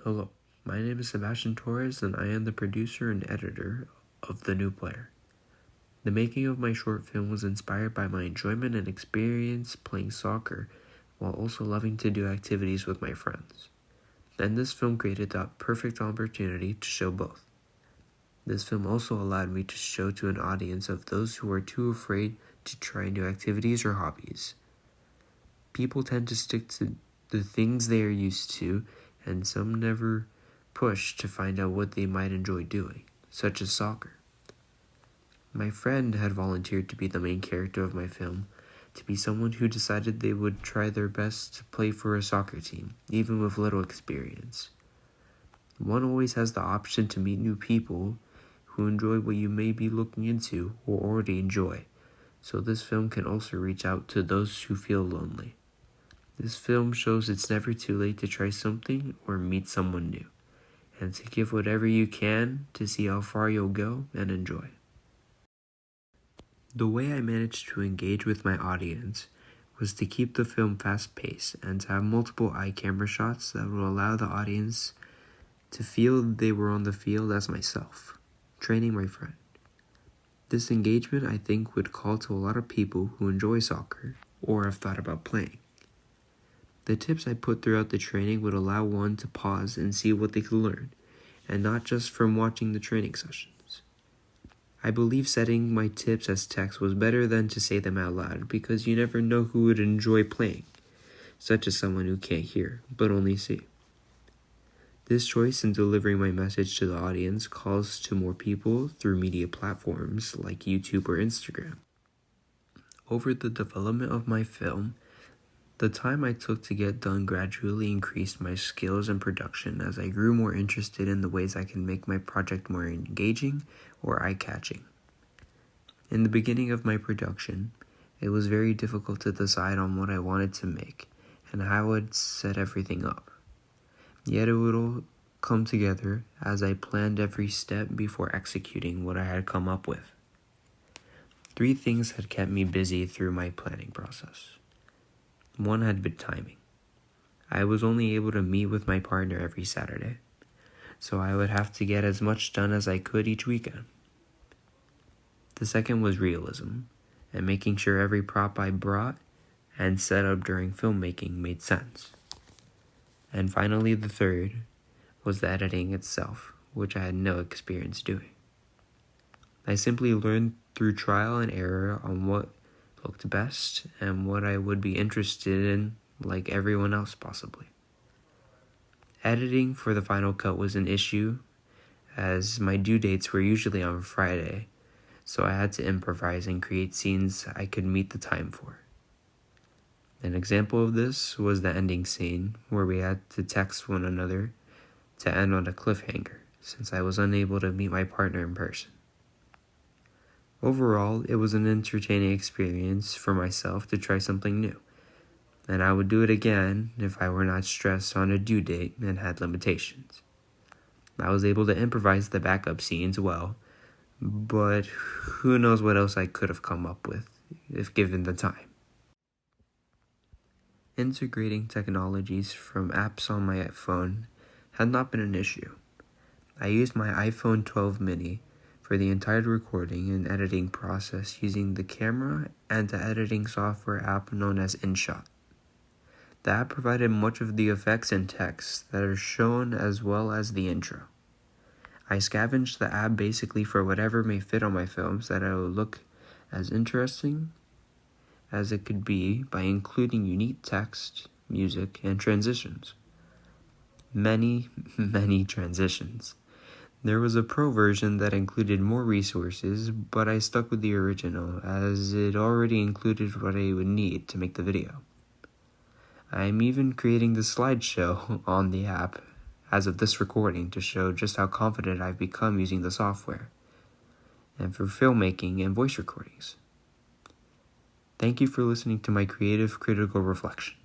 Hello, my name is Sebastian Torres and I am the producer and editor of The New Player. The making of my short film was inspired by my enjoyment and experience playing soccer while also loving to do activities with my friends. And this film created the perfect opportunity to show both. This film also allowed me to show to an audience of those who are too afraid to try new activities or hobbies. People tend to stick to the things they are used to, and some never push to find out what they might enjoy doing, such as soccer. My friend had volunteered to be the main character of my film, to be someone who decided they would try their best to play for a soccer team, even with little experience. One always has the option to meet new people who enjoy what you may be looking into or already enjoy, so this film can also reach out to those who feel lonely. This film shows it's never too late to try something or meet someone new, and to give whatever you can to see how far you'll go and enjoy. The way I managed to engage with my audience was to keep the film fast-paced and to have multiple eye camera shots that would allow the audience to feel they were on the field as myself, training my friend. This engagement, I think, would call to a lot of people who enjoy soccer or have thought about playing. The tips I put throughout the training would allow one to pause and see what they could learn, and not just from watching the training sessions. I believe setting my tips as text was better than to say them out loud, because you never know who would enjoy playing, such as someone who can't hear, but only see. This choice in delivering my message to the audience calls to more people through media platforms like YouTube or Instagram. Over the development of my film, the time I took to get done gradually increased my skills in production as I grew more interested in the ways I can make my project more engaging or eye-catching. In the beginning of my production, it was very difficult to decide on what I wanted to make and how I'd set everything up. Yet it would all come together as I planned every step before executing what I had come up with. 3 things had kept me busy through my planning process. One had been timing. I was only able to meet with my partner every Saturday, so I would have to get as much done as I could each weekend. The second was realism, and making sure every prop I brought and set up during filmmaking made sense. And finally, the third was the editing itself, which I had no experience doing. I simply learned through trial and error on what looked best and what I would be interested in, like everyone else possibly. Editing for the final cut was an issue, as my due dates were usually on Friday, so I had to improvise and create scenes I could meet the time for. An example of this was the ending scene, where we had to text one another to end on a cliffhanger, since I was unable to meet my partner in person. Overall, it was an entertaining experience for myself to try something new, and I would do it again if I were not stressed on a due date and had limitations. I was able to improvise the backup scenes well, but who knows what else I could have come up with if given the time. Integrating technologies from apps on my phone had not been an issue. I used my iPhone 12 mini for the entire recording and editing process using the camera and the editing software app known as InShot. The app provided much of the effects and text that are shown as well as the intro. I scavenged the app basically for whatever may fit on my films that I would look as interesting as it could be by including unique text, music, and transitions. Many transitions. There was a pro version that included more resources, but I stuck with the original as it already included what I would need to make the video. I am even creating the slideshow on the app as of this recording to show just how confident I've become using the software, and for filmmaking and voice recordings. Thank you for listening to my creative critical reflection.